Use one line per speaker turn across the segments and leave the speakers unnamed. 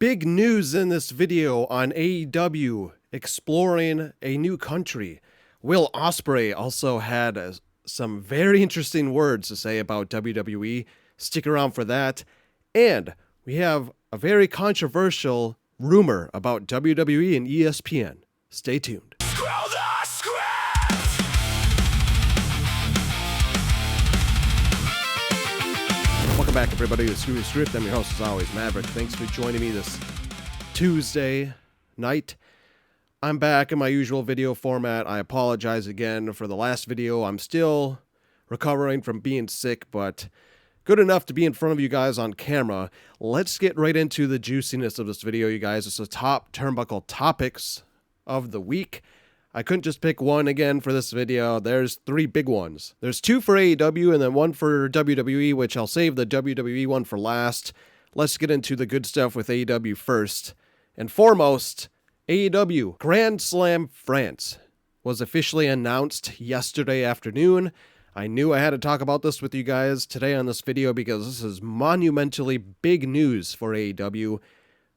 Big news in this video on AEW exploring a new country. Will Ospreay also had some very interesting words to say about WWE. Stick around for that. And we have a very controversial rumor about WWE and ESPN. Stay tuned. Welcome back, everybody, to Screw the Script. I'm your host, as always, Maverick. Thanks for joining me this Tuesday night. I'm back in my usual video format. I apologize again for the last video. I'm still recovering from being sick, but good enough to be in front of you guys on camera. Let's get right into the juiciness of this video, you guys. It's the top turnbuckle topics of the week. I couldn't just pick one again for this video. There's three big ones. There's two for AEW and then one for WWE, which I'll save the WWE one for last. Let's get into the good stuff with AEW first. And foremost, AEW Grand Slam France was officially announced yesterday afternoon. I knew I had to talk about this with you guys today on this video because this is monumentally big news for AEW.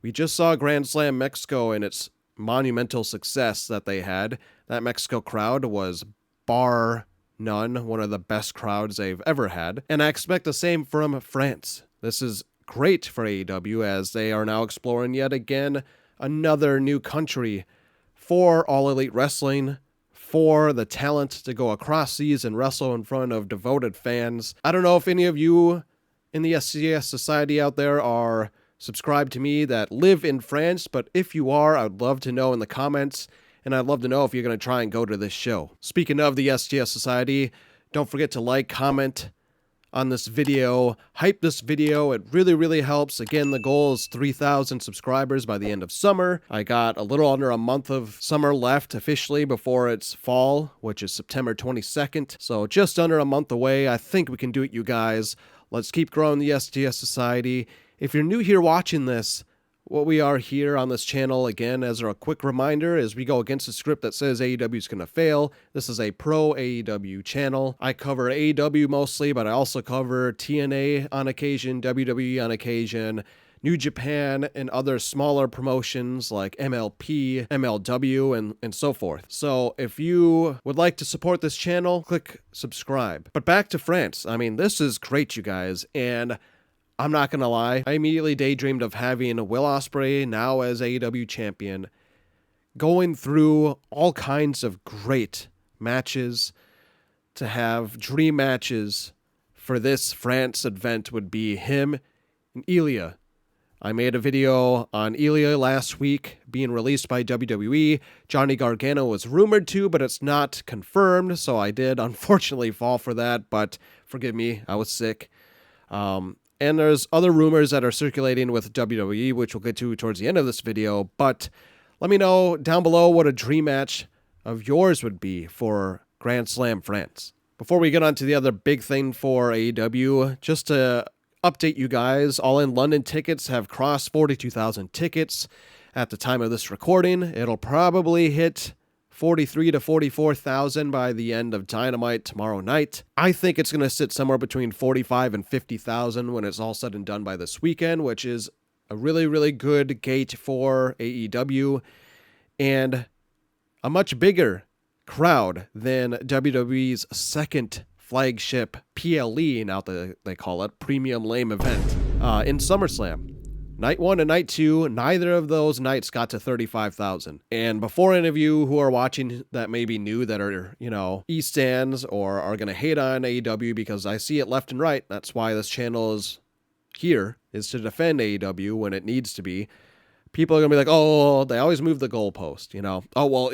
We just saw Grand Slam Mexico and its monumental success that they had. That Mexico crowd was bar none one of the best crowds they've ever had, and I expect the same from France. This is great for AEW as they are now exploring yet again another new country for All Elite Wrestling, for the talent to go across seas and wrestle in front of devoted fans. I don't know if any of you in the SCS Society out there are subscribe to me that live in France, but if you are, I'd love to know in the comments, and I'd love to know if you're going to try and go to this show. Speaking of the STS Society, don't forget to like, comment on this video, hype this video. It really helps. Again, the goal is 3,000 subscribers by the end of summer. I got a little under a month of summer left officially before it's fall, which is September 22nd. So just under a month away. I think we can do it, you guys. Let's keep growing the STS Society. If you're new here watching this, what we are here on this channel, again, as a quick reminder, is we go against the script that says AEW is going to fail. This is a pro AEW channel. I cover AEW mostly, but I also cover TNA on occasion, WWE on occasion, New Japan, and other smaller promotions like MLP, MLW, and so forth. So if you would like to support this channel, click subscribe. But back to France. I mean, this is great, you guys, and I'm not going to lie, I immediately daydreamed of having Will Ospreay now as AEW champion, going through all kinds of great matches. To have dream matches for this France event would be him and Ilya. I made a video on Ilya last week being released by WWE. Johnny Gargano was rumored to, but it's not confirmed, so I did unfortunately fall for that, but forgive me, I was sick. And there's other rumors that are circulating with WWE, which we'll get to towards the end of this video. But let me know down below what a dream match of yours would be for Grand Slam France. Before we get on to the other big thing for AEW, just to update you guys, All In London tickets have crossed 42,000 tickets at the time of this recording. It'll probably hit 43 to 44,000 by the end of Dynamite tomorrow night. I think it's going to sit somewhere between 45 and 50,000 when it's all said and done by this weekend, which is a really good gate for AEW and a much bigger crowd than WWE's second flagship PLE, now that they call it, Premium Lame Event, in SummerSlam. Night 1 and Night 2, neither of those nights got to 35,000. And before any of you who are watching that maybe new that are, E-stands or are going to hate on AEW because I see it left and right, that's why this channel is here, is to defend AEW when it needs to be. People are going to be like, oh, they always move the goalpost, Oh,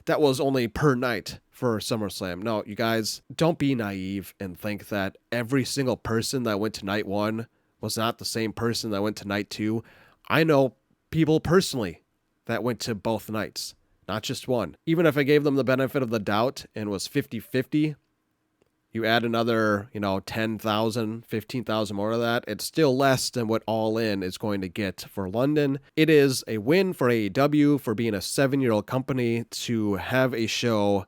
that was only per night for SummerSlam. No, you guys, don't be naive and think that every single person that went to Night 1 was not the same person that went to Night 2. I know people personally that went to both nights, not just one. Even if I gave them the benefit of the doubt and was 50-50, you add another, 10,000, 15,000 more of that, it's still less than what All In is going to get for London. It is a win for AEW for being a 7-year-old company to have a show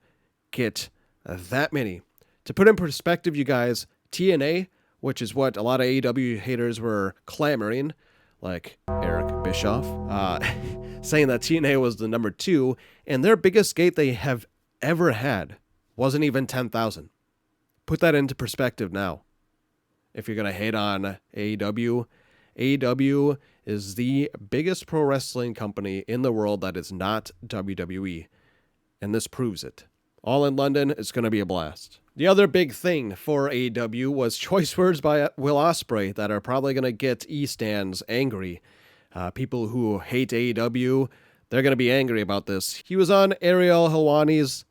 get that many. To put in perspective, you guys, TNA, which is what a lot of AEW haters were clamoring, like Eric Bischoff, saying that TNA was the number 2, and their biggest gate they have ever had wasn't even 10,000. Put that into perspective now. If you're going to hate on AEW, AEW is the biggest pro wrestling company in the world that is not WWE, and this proves it. All in London, it's going to be a blast. The other big thing for AEW was choice words by Will Ospreay that are probably going to get E-stands angry. People who hate AEW, they're going to be angry about this. He was on Ariel Helwani's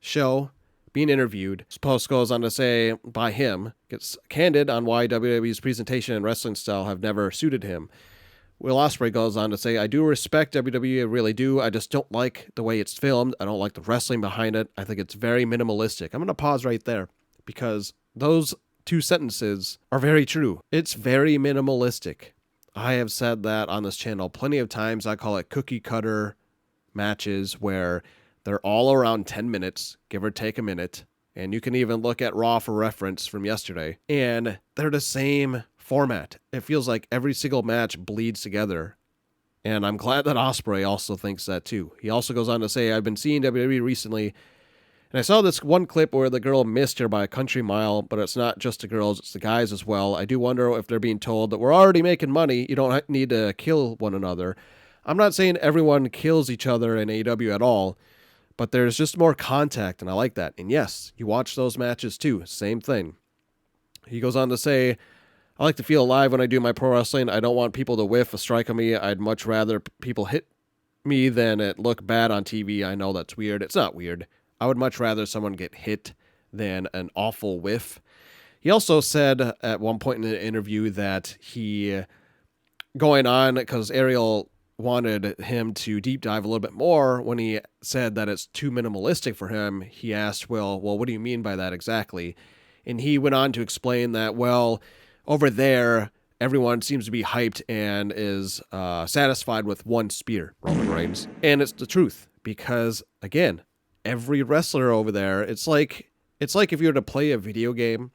show being interviewed. His post goes on to say, by him, gets candid on why WWE's presentation and wrestling style have never suited him. Will Ospreay goes on to say, I do respect WWE, I really do. I just don't like the way it's filmed. I don't like the wrestling behind it. I think it's very minimalistic. I'm going to pause right there because those 2 sentences are very true. It's very minimalistic. I have said that on this channel plenty of times. I call it cookie cutter matches where they're all around 10 minutes, give or take a minute. And you can even look at Raw for reference from yesterday. And they're the same format. It feels like every single match bleeds together. And I'm glad that Ospreay also thinks that too. He also goes on to say, I've been seeing WWE recently, and I saw this one clip where the girl missed her by a country mile, but it's not just the girls, it's the guys as well. I do wonder if they're being told that we're already making money, you don't need to kill one another. I'm not saying everyone kills each other in AEW at all, but there's just more contact, and I like that. And yes, you watch those matches too, same thing. He goes on to say, I like to feel alive when I do my pro wrestling. I don't want people to whiff a strike on me. I'd much rather people hit me than it look bad on TV. I know that's weird. It's not weird. I would much rather someone get hit than an awful whiff. He also said at one point in the interview that he, going on, because Ariel wanted him to deep dive a little bit more, when he said that it's too minimalistic for him, he asked, well, what do you mean by that exactly? And he went on to explain that, well, over there, everyone seems to be hyped and is satisfied with one spear, Roman Reigns. And it's the truth, because, again, every wrestler over there, it's like if you were to play a video game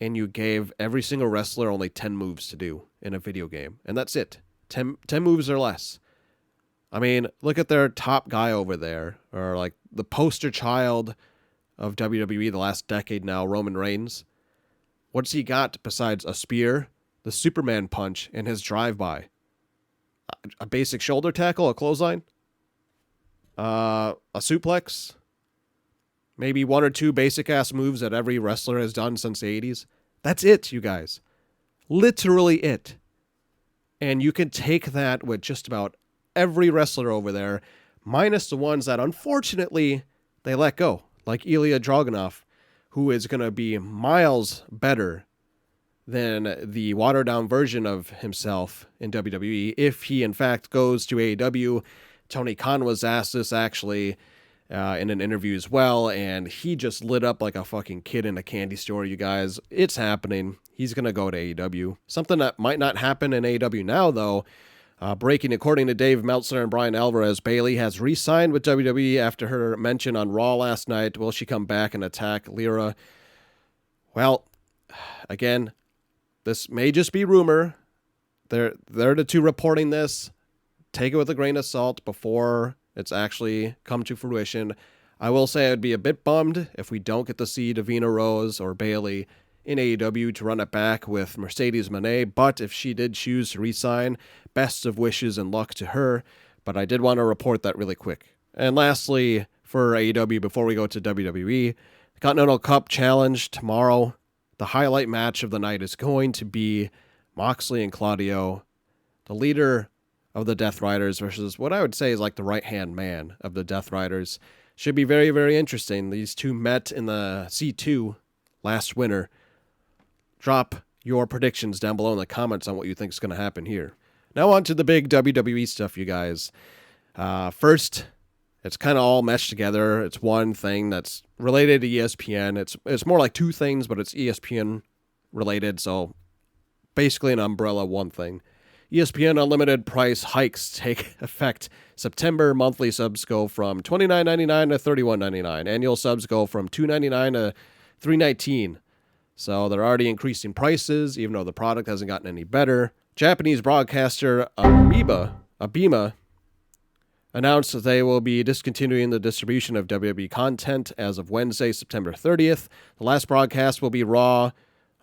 and you gave every single wrestler only 10 moves to do in a video game, and that's it. 10 moves or less. I mean, look at their top guy over there, or like the poster child of WWE the last decade now, Roman Reigns. What's he got besides a spear, the Superman punch, and his drive-by? A basic shoulder tackle, a clothesline, a suplex, maybe 1 or 2 basic-ass moves that every wrestler has done since the 80s. That's it, you guys. Literally it. And you can take that with just about every wrestler over there, minus the ones that, unfortunately, they let go, like Ilya Dragunov, who is going to be miles better than the watered-down version of himself in WWE if he, in fact, goes to AEW. Tony Khan was asked this, actually, in an interview as well, and he just lit up like a fucking kid in a candy store, you guys. It's happening. He's going to go to AEW. Something that might not happen in AEW now, though. Breaking, according to Dave Meltzer and Brian Alvarez, Bayley has re-signed with WWE after her mention on Raw last night. Will she come back and attack Lyra? Well, again, this may just be rumor. They're the two reporting this. Take it with a grain of salt before it's actually come to fruition. I will say I'd be a bit bummed if we don't get to see Davina Rose or Bayley in AEW to run it back with Mercedes Moné, but if she did choose to re-sign, best of wishes and luck to her, but I did want to report that really quick. And lastly, for AEW, before we go to WWE, Continental Cup Challenge tomorrow. The highlight match of the night is going to be Moxley and Claudio, the leader of the Death Riders versus what I would say is like the right-hand man of the Death Riders. Should be very, very interesting. These two met in the C2 last winter. Drop your predictions down below in the comments on what you think is going to happen here. Now on to the big WWE stuff, you guys. First, it's kind of all meshed together. It's one thing that's related to ESPN. It's more like two things, but it's ESPN related, so basically an umbrella one thing. ESPN Unlimited price hikes take effect September. Monthly subs go from $29.99 to $31.99. Annual subs go from $2.99 to $3.19. So they're already increasing prices, even though the product hasn't gotten any better. Japanese broadcaster Abima announced that they will be discontinuing the distribution of WWE content as of Wednesday, September 30th. The last broadcast will be Raw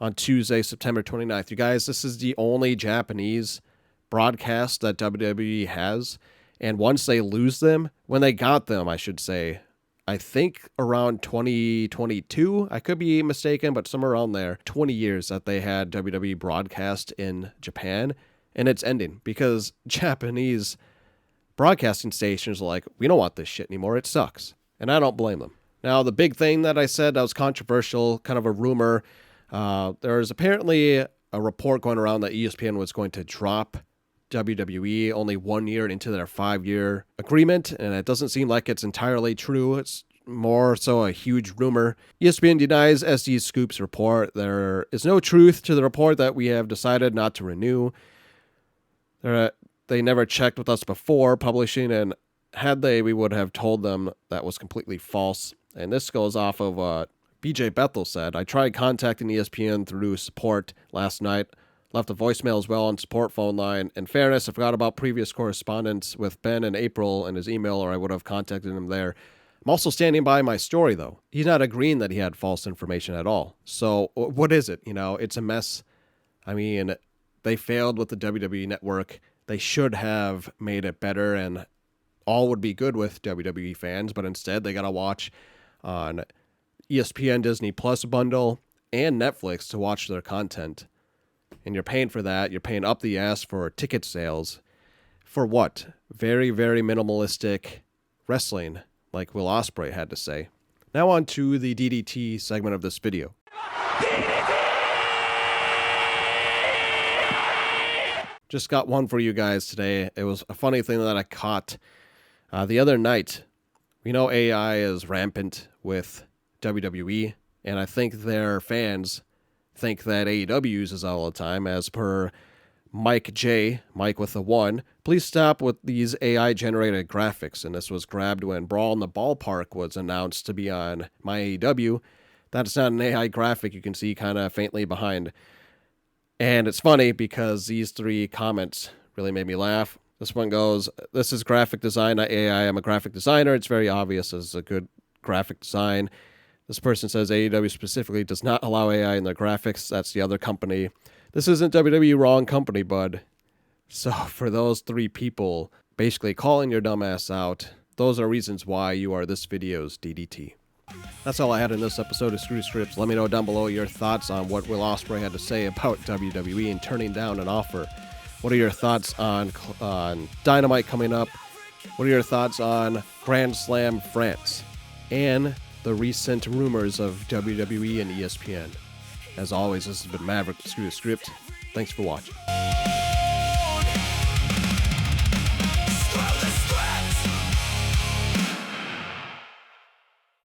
on Tuesday, September 29th. You guys, this is the only Japanese broadcast that WWE has. And once they lose them, when they got them, I should say, I think around 2022, I could be mistaken, but somewhere around there, 20 years that they had WWE broadcast in Japan, and it's ending because Japanese broadcasting stations are like, we don't want this shit anymore, it sucks, and I don't blame them. Now, the big thing that I said that was controversial, kind of a rumor, there's apparently a report going around that ESPN was going to drop WWE only 1 year into their 5-year agreement, and it doesn't seem like it's entirely true. It's more so a huge rumor. ESPN denies SD Scoop's report. There is no truth to the report that we have decided not to renew. They never checked with us before publishing, and had they, we would have told them that was completely false. And this goes off of what BJ Bethel said. I tried contacting ESPN through support last night. Left a voicemail as well on support phone line. In fairness, I forgot about previous correspondence with Ben in April and his email, or I would have contacted him there. I'm also standing by my story, though. He's not agreeing that he had false information at all. So what is it? You know, it's a mess. I mean, they failed with the WWE Network. They should have made it better, and all would be good with WWE fans, but instead they got to watch on ESPN Disney Plus bundle and Netflix to watch their content. And you're paying for that. You're paying up the ass for ticket sales. For what? Very, very minimalistic wrestling, like Will Ospreay had to say. Now on to the DDT segment of this video. Just got one for you guys today. It was a funny thing that I caught the other night. We know AI is rampant with WWE, and I think their fans think that AEW uses all the time. As per Mike J, Mike with a 1, please stop with these AI generated graphics. And this was grabbed when Brawl in the Ballpark was announced to be on my AEW. That's not an AI graphic, you can see kind of faintly behind. And it's funny because these 3 comments really made me laugh. This one goes, this is graphic design, not AI. I'm a graphic designer. It's very obvious as a good graphic design. This person says AEW specifically does not allow AI in their graphics. That's the other company. This isn't WWE, wrong company, bud. So for those 3 people basically calling your dumbass out, those are reasons why you are this video's DDT. That's all I had in this episode of Screw Scripts. Let me know down below your thoughts on what Will Ospreay had to say about WWE and turning down an offer. What are your thoughts on Dynamite coming up? What are your thoughts on Grand Slam France? And the recent rumors of WWE and ESPN. As always, this has been Maverick, Screw the Script. Thanks for watching.